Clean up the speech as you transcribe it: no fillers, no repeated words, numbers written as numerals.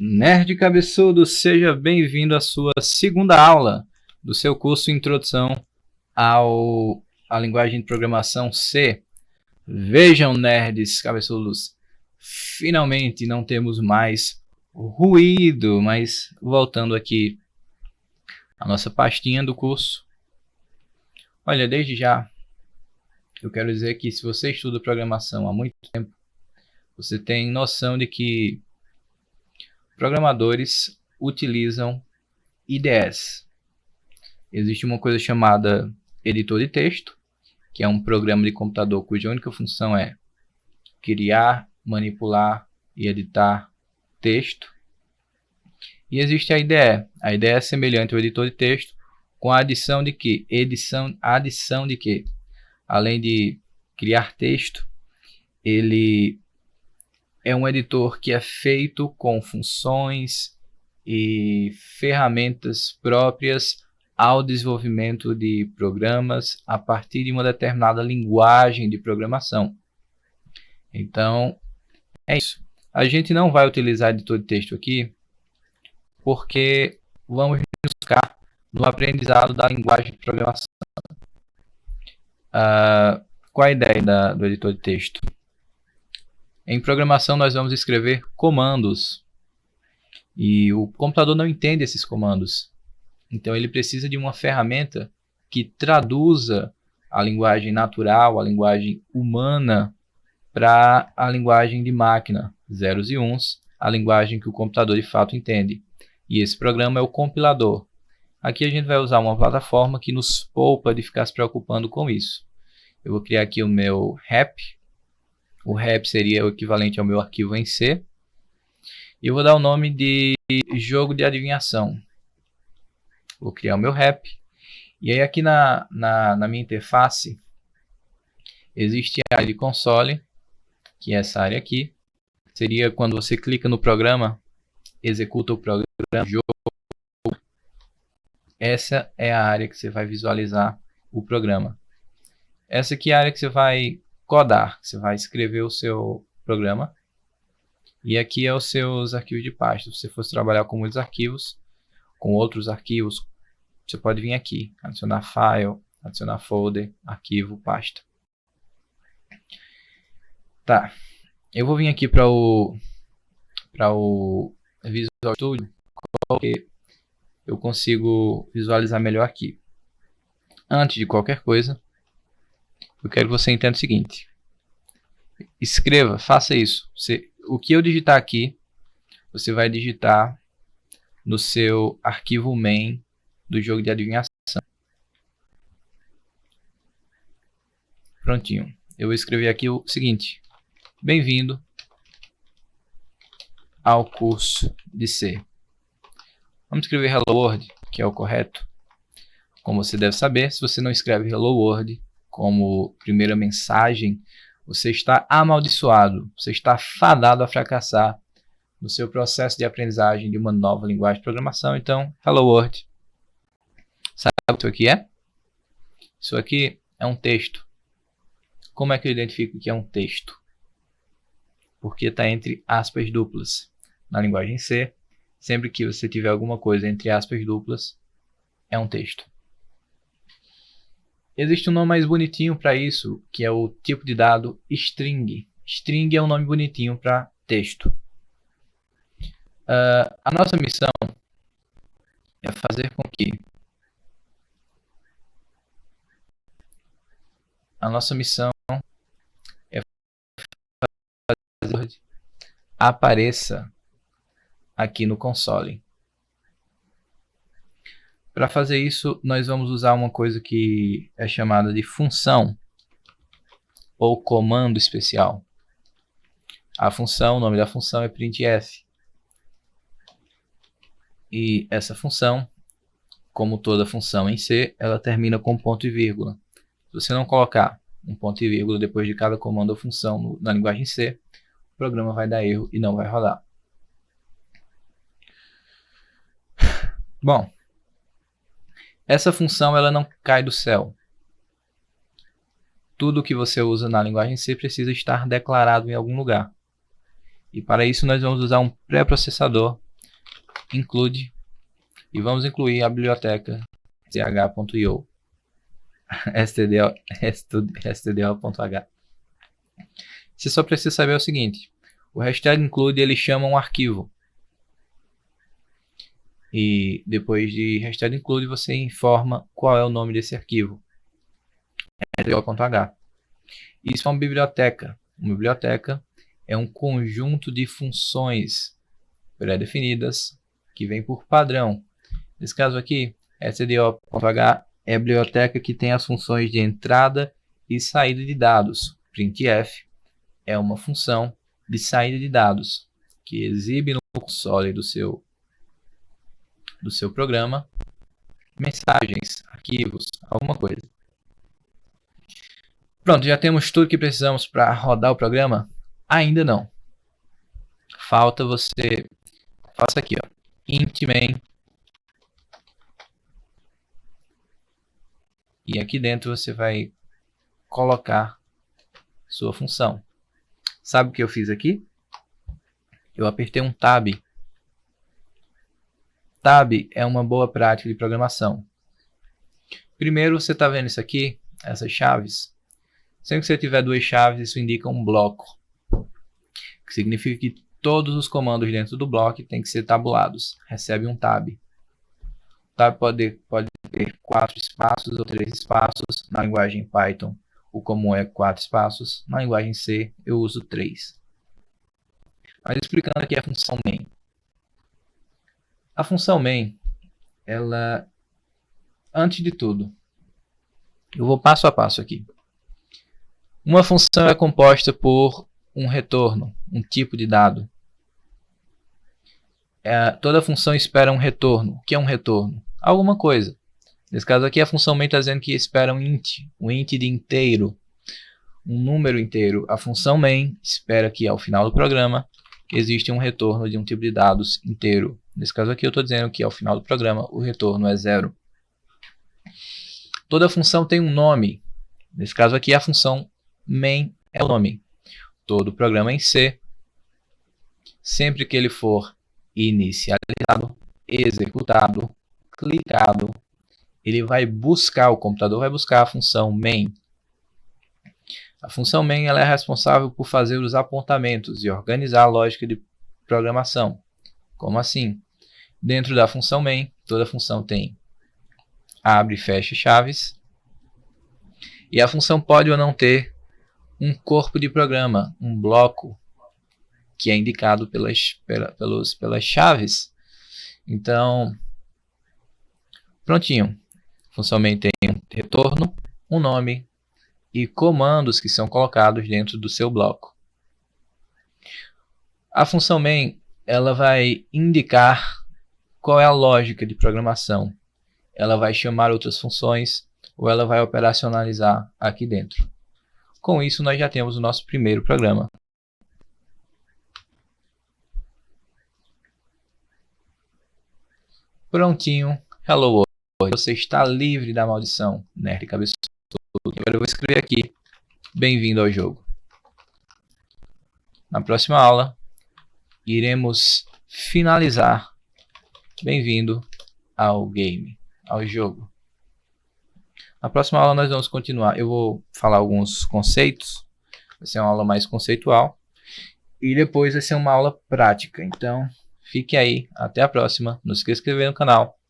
Nerd cabeçudo, seja bem-vindo à sua segunda aula do seu curso Introdução à Linguagem de Programação C. Vejam, nerds cabeçudos, finalmente não temos mais ruído, mas voltando aqui à nossa pastinha do curso. Olha, desde já, eu quero dizer que se você estuda programação há muito tempo, você tem noção de que programadores utilizam IDEs. Existe uma coisa chamada editor de texto, que é um programa de computador cuja única função é criar, manipular e editar texto. E existe a IDE. A IDE é semelhante ao editor de texto, com a adição de que? Além de criar texto, ele é um editor que é feito com funções e ferramentas próprias ao desenvolvimento de programas a partir de uma determinada linguagem de programação. Então, é isso. A gente não vai utilizar editor de texto aqui porque vamos nos focar no aprendizado da linguagem de programação. Qual a ideia do editor de texto? Em programação nós vamos escrever comandos e o computador não entende esses comandos. Então ele precisa de uma ferramenta que traduza a linguagem natural, a linguagem humana, para a linguagem de máquina, zeros e uns, a linguagem que o computador de fato entende. E esse programa é o compilador. Aqui a gente vai usar uma plataforma que nos poupa de ficar se preocupando com isso. Eu vou criar aqui o meu rep. O rep seria o equivalente ao meu arquivo em C. E eu vou dar o nome de jogo de adivinhação. Vou criar o meu rep. E aí aqui na minha interface existe a área de console, que é essa área aqui. Seria quando você clica no programa, executa o programa jogo. Essa é a área que você vai visualizar o programa. Essa aqui é a área que você vai codar, você vai escrever o seu programa. E aqui é os seus arquivos de pasta. Se você fosse trabalhar com muitos arquivos, com outros arquivos, você pode vir aqui, adicionar file, adicionar folder, arquivo, pasta. Tá, eu vou vir aqui para o Visual Studio, porque eu consigo visualizar melhor aqui. Antes de qualquer coisa, eu quero que você entenda o seguinte. Escreva, faça isso. O que eu digitar aqui, você vai digitar no seu arquivo main do jogo de adivinhação. Prontinho. Eu vou escrever aqui o seguinte. Bem-vindo ao curso de C. Vamos escrever Hello World, que é o correto. Como você deve saber, se você não escreve Hello World como primeira mensagem, você está amaldiçoado, você está fadado a fracassar no seu processo de aprendizagem de uma nova linguagem de programação. Então, Hello World. Sabe o que isso aqui é? Isso aqui é um texto. Como é que eu identifico que é um texto? Porque está entre aspas duplas. Na linguagem C, sempre que você tiver alguma coisa entre aspas duplas, é um texto. Existe um nome mais bonitinho para isso, que é o tipo de dado string. String é um nome bonitinho para texto. A nossa missão é fazer com que apareça aqui no console. Para fazer isso, nós vamos usar uma coisa que é chamada de função ou comando especial. A função, o nome da função é printf. E essa função, como toda função em C, ela termina com ponto e vírgula. Se você não colocar um ponto e vírgula depois de cada comando ou função na linguagem C, o programa vai dar erro e não vai rodar. Bom, essa função ela não cai do céu. Tudo que você usa na linguagem C precisa estar declarado em algum lugar. E para isso nós vamos usar um pré-processador include e vamos incluir a biblioteca ch.io stdio.h. Você só precisa saber o seguinte: o hashtag include ele chama um arquivo. E depois de hashtag include você informa qual é o nome desse arquivo. stdio.h. Isso é uma biblioteca. Uma biblioteca é um conjunto de funções pré-definidas que vem por padrão. Nesse caso aqui, stdio.h é a biblioteca que tem as funções de entrada e saída de dados. Printf é uma função de saída de dados que exibe no console do seu programa mensagens, arquivos, alguma coisa. Pronto, já temos tudo que precisamos para rodar o programa? Ainda não. Falta você... Faça aqui, ó, int main. E aqui dentro você vai colocar sua função. Sabe o que eu fiz aqui? Eu apertei um Tab. Tab é uma boa prática de programação. Primeiro, você está vendo isso aqui? Essas chaves. Sempre que você tiver duas chaves, isso indica um bloco. Que significa que todos os comandos dentro do bloco têm que ser tabulados. Recebe um Tab. O Tab pode ter 4 espaços ou 3 espaços. Na linguagem Python, o comum é 4 espaços. Na linguagem C, eu uso 3. Mas explicando aqui a função main. A função main, ela, antes de tudo, eu vou passo a passo aqui. Uma função é composta por um retorno, um tipo de dado. Toda função espera um retorno. O que é um retorno? Alguma coisa. Nesse caso aqui, a função main está dizendo que espera um int de inteiro, um número inteiro. A função main espera que ao final do programa existe um retorno de um tipo de dados inteiro. Nesse caso aqui eu estou dizendo que ao final do programa o retorno é 0. Toda função tem um nome. Nesse caso aqui a função main é o nome. Todo programa em C, sempre que ele for inicializado, executado, clicado, ele vai buscar, o computador vai buscar a função main. A função main ela é responsável por fazer os apontamentos e organizar a lógica de programação. Como assim? Dentro da função main, toda função tem abre e fecha chaves. E a função pode ou não ter um corpo de programa, um bloco, que é indicado pelas chaves. Então, prontinho. A função main tem um retorno, um nome e comandos que são colocados dentro do seu bloco. A função main ela vai indicar qual é a lógica de programação. Ela vai chamar outras funções ou ela vai operacionalizar aqui dentro. Com isso, nós já temos o nosso primeiro programa. Prontinho. Hello World. Você está livre da maldição, nerd cabeçudo. Agora eu vou escrever aqui. Bem-vindo ao jogo. Na próxima aula, iremos finalizar. Bem-vindo ao game, ao jogo. Na próxima aula nós vamos continuar. Eu vou falar alguns conceitos. Vai ser uma aula mais conceitual. E depois vai ser uma aula prática. Então, fique aí. Até a próxima. Não se esqueça de se inscrever no canal.